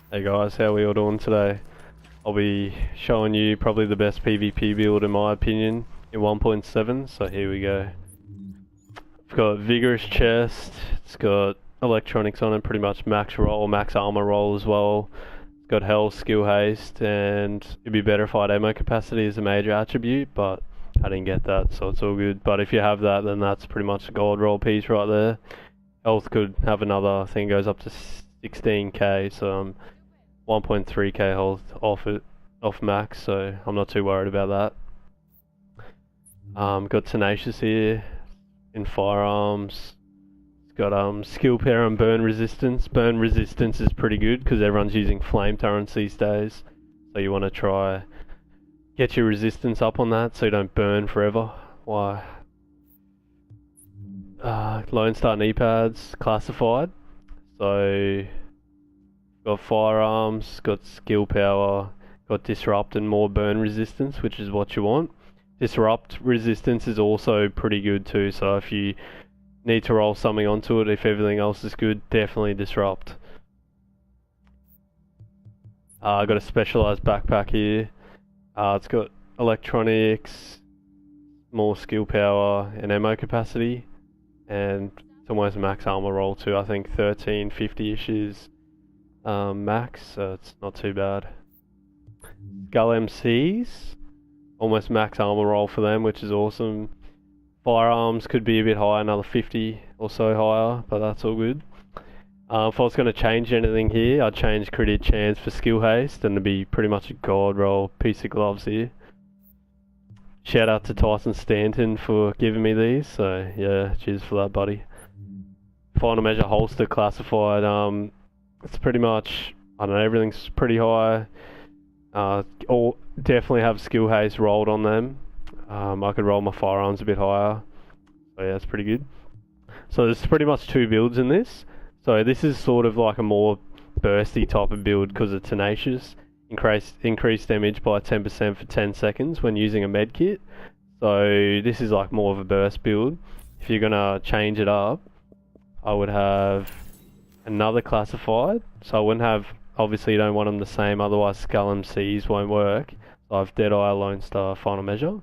Hey guys, how are we all doing today? I'll be showing you probably the best PvP build in my opinion in 1.7, so here we go. I've got Vigorous Chest, it's got electronics on it, pretty much max roll, max armor roll as well. It's got health, skill haste, and it'd be better if I had ammo capacity as a major attribute, but I didn't get that, so it's all good. But if you have that, then that's pretty much a gold roll piece right there. Health could have another, I think it goes up to 16k, so I'm 1.3k health off max, so I'm not too worried about that. Got Tenacious here in firearms. It's got skill power and burn resistance. Burn resistance is pretty good because everyone's using flame turrets these days, so you want to try get your resistance up on that so you don't burn forever. Why? Lone Star knee pads classified, so got firearms, got skill power, got disrupt and more burn resistance, which is what you want. Disrupt resistance is also pretty good too, so if you need to roll something onto it, if everything else is good, definitely disrupt. I got a specialized backpack here. It's got electronics, more skill power and ammo capacity, and it's almost max armor roll too. I think 1350-ish is max, so it's not too bad. Skull MCs, almost max armor roll for them, which is awesome. Firearms could be a bit higher, another 50 or so higher, but that's all good. If I was going to change anything here, I'd change crit chance for skill haste, and it'd be pretty much a god roll piece of gloves here. Shout out to Tyson Stanton for giving me these, so yeah, cheers for that, buddy. Final measure holster classified, it's pretty much, I don't know, everything's pretty high. All definitely have skill haste rolled on them. I could roll my firearms a bit higher, so yeah, it's pretty good. So there's pretty much two builds in this. So this is sort of like a more bursty type of build because of Tenacious. Increase damage by 10% for 10 seconds when using a med kit. So this is like more of a burst build. If you're gonna change it up, I would have another classified. So I wouldn't have, obviously you don't want them the same, otherwise Skull MCs won't work. So I have Deadeye, Lone Star, Final Measure,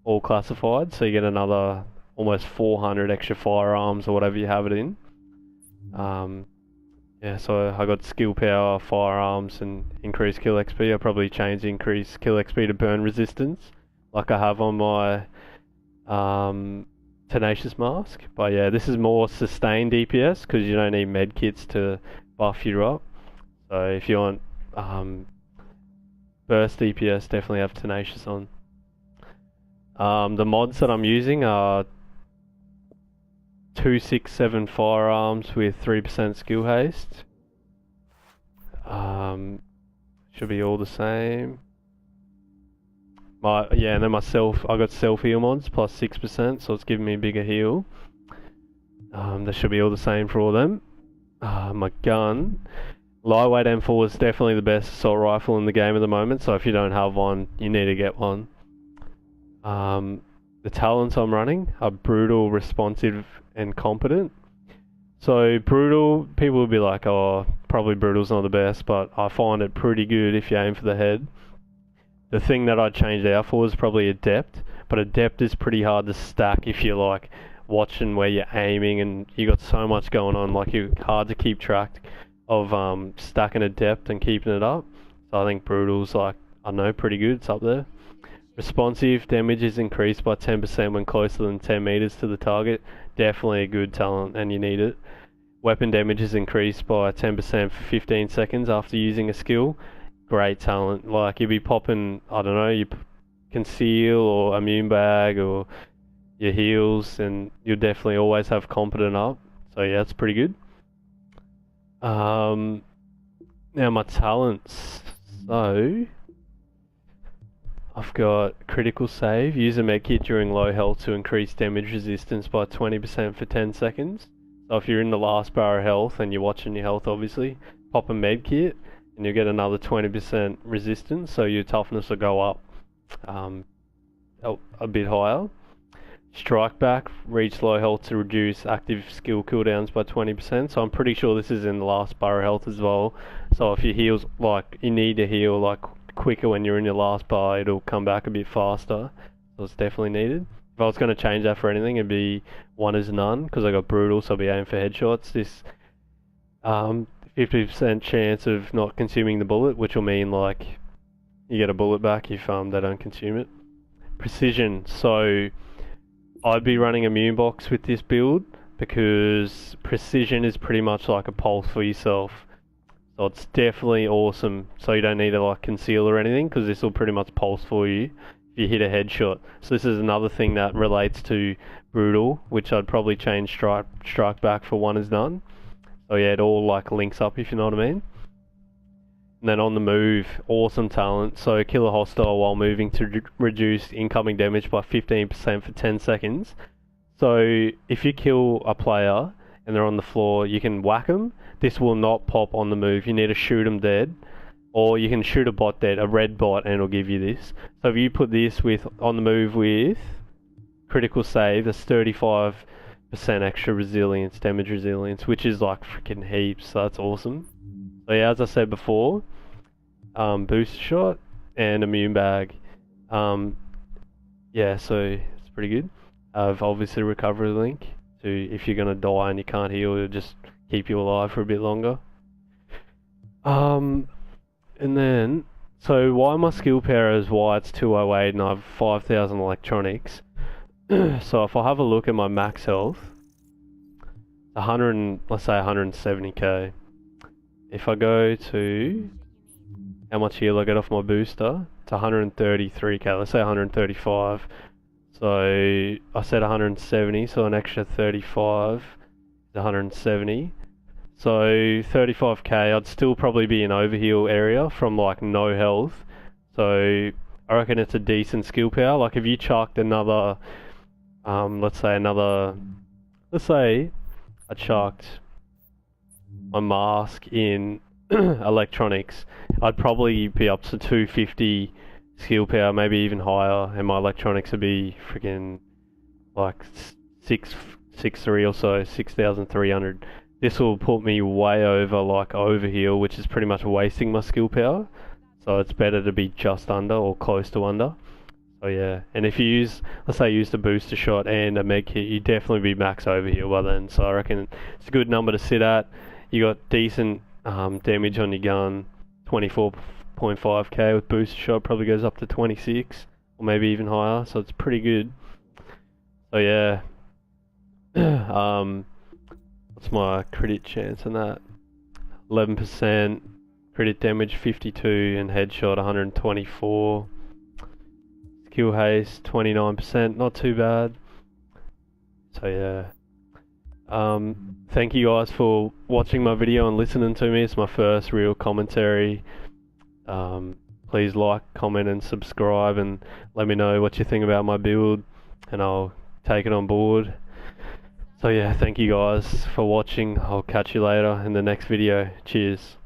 all classified. So you get another almost 400 extra firearms or whatever you have it in. Yeah, so I got skill power, firearms, and increased kill XP. I'll probably change increased kill XP to burn resistance, like I have on my Tenacious mask. But yeah, this is more sustained DPS because you don't need med kits to buff you up. So if you want burst DPS, definitely have Tenacious on. The mods that I'm using are 267 firearms with 3% skill haste. Should be all the same. And then I got self heal mods plus 6%, so it's giving me a bigger heal. They should be all the same for all of them. My gun, lightweight M4 is definitely the best assault rifle in the game at the moment, so if you don't have one, you need to get one. The talents I'm running are brutal, responsive, and competent. So brutal, people will be like, oh, probably brutal's not the best, but I find it pretty good if you aim for the head. The thing that I'd change out for is probably adept, but adept is pretty hard to stack if you're like watching where you're aiming and you got so much going on, like you're hard to keep track of stacking adept and keeping it up. So I think brutal's like, I don't know, pretty good, it's up there. Responsive damage is increased by 10% when closer than 10 meters to the target. Definitely a good talent and you need it. Weapon damage is increased by 10% for 15 seconds after using a skill. Great talent. Like you'd be popping, I don't know, you conceal or immune bag or your heals, and you'll definitely always have competent up. So yeah, it's pretty good. Now my talents. So I've got critical save. Use a medkit during low health to increase damage resistance by 20% for 10 seconds. So if you're in the last bar of health and you're watching your health obviously, pop a medkit and you get another 20% resistance, so your toughness will go up a bit higher. Strike back, reach low health to reduce active skill cooldowns by 20%. So I'm pretty sure this is in the last bar of health as well. So if your heals, like, you need to heal like quicker when you're in your last bar, it'll come back a bit faster. So it's definitely needed. If I was going to change that for anything, it'd be one is none, because I got brutal, so I'll be aiming for headshots. This 50% chance of not consuming the bullet, which will mean like you get a bullet back if they don't consume it. Precision, so I'd be running immune box with this build because precision is pretty much like a pulse for yourself. So it's definitely awesome. So you don't need to like conceal or anything, because this will pretty much pulse for you if you hit a headshot. So this is another thing that relates to brutal, which I'd probably change strike back for one is none. So yeah, it all like links up, if you know what I mean. And then on the move, awesome talent. So kill a hostile while moving to reduce incoming damage by 15% for 10 seconds. So if you kill a player and they're on the floor, you can whack them. This will not pop on the move. You need to shoot them dead. Or you can shoot a bot dead, a red bot, and it'll give you this. So if you put this with on the move with critical save, that's 35% extra resilience, damage resilience, which is like freaking heaps. So that's awesome. So yeah, as I said before, booster shot and immune bag. Yeah, so it's pretty good. I've obviously recovery link to if you're gonna die and you can't heal, it'll just keep you alive for a bit longer. And then, so why my skill power is why it's 208 and I have 5,000 electronics. So if I have a look at my max health, 100, let's say 170k. If I go to how much heal I get off my booster, it's 133k, let's say 135. So I said 170, so an extra 35 is 170. So 35k, I'd still probably be in overheal area from like no health. So I reckon it's a decent skill power. Like if you chucked another, let's say I chucked my mask in electronics, I'd probably be up to 250 skill power, maybe even higher, and my electronics would be freaking like 6,3 or so, 6,300. This will put me way over like overheal, which is pretty much wasting my skill power. So it's better to be just under or close to under. So yeah, and if you use, let's say you used a booster shot and a med kit, you'd definitely be max overheal by then. So I reckon it's a good number to sit at. You got decent damage on your gun, 24.5k with booster shot, probably goes up to 26 or maybe even higher, so it's pretty good. So yeah, what's my crit chance on that? 11%, crit damage 52 and headshot 124. Skill haste 29%, not too bad. So yeah. Thank you guys for watching my video and listening to me. It's my first real commentary. Please like, comment and subscribe and let me know what you think about my build and I'll take it on board. So yeah, thank you guys for watching. I'll catch you later in the next video. Cheers.